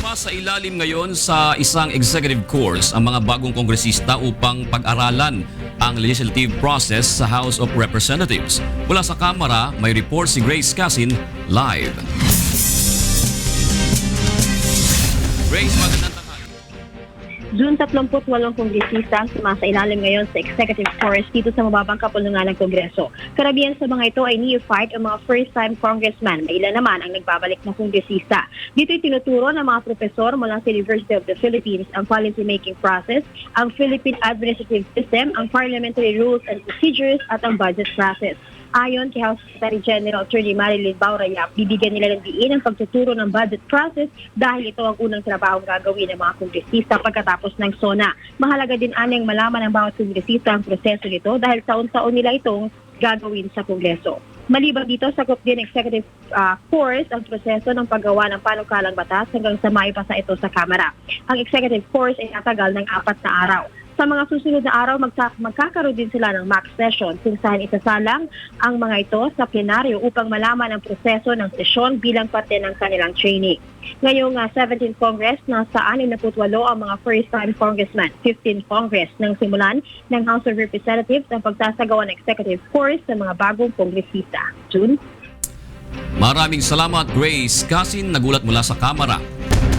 Sumasailalim ngayon sa isang executive course ang mga bagong kongresista upang pag-aralan ang legislative process sa House of Representatives. Mula sa Kamara, may report si Grace Casin live. Grace, magandang tanghali. June 38 kongresista ang sumasailalim ngayon sa executive course dito sa mababang kapulungan ng Kongreso. Karamihan sa mga ito ay neophyte o mga first-time congressman. May ilan naman ang nagbabalik na kongresista. Dito'y tinuturo ng mga profesor mula sa University of the Philippines ang policy-making process, ang Philippine administrative system, ang parliamentary rules and procedures at ang budget process. Ayon kay House Secretary General Attorney Marilyn Baurayap, bibigyan nila ng diin ang pagtuturo ng budget process dahil ito ang unang trabaho gagawin ng mga kongresista pagkatapos ng SONA. Mahalaga din anyang malaman ng bawat kongresista ang proseso nito dahil taon-taon nila itong gagawin sa Kongreso. Maliban dito, sakop din executive course ang proseso ng paggawa ng panukalang batas hanggang sa maipasa ito sa Kamara. Ang executive course ay natagal ng 4 na araw. Sa mga susunod na araw, magkakaroon din sila ng mock session kung saan isasalang ang mga ito sa plenaryo upang malaman ang proseso ng sesyon bilang parte ng kanilang training. Ngayong 17th Congress, nasa 68 ang mga first-time congressman, 15 Congress nang simulan ng House of Representatives ang pagsasagawa ng executive course sa mga bagong kongresista. June? Maraming salamat, Grace Casin, nagulat mula sa Kamara.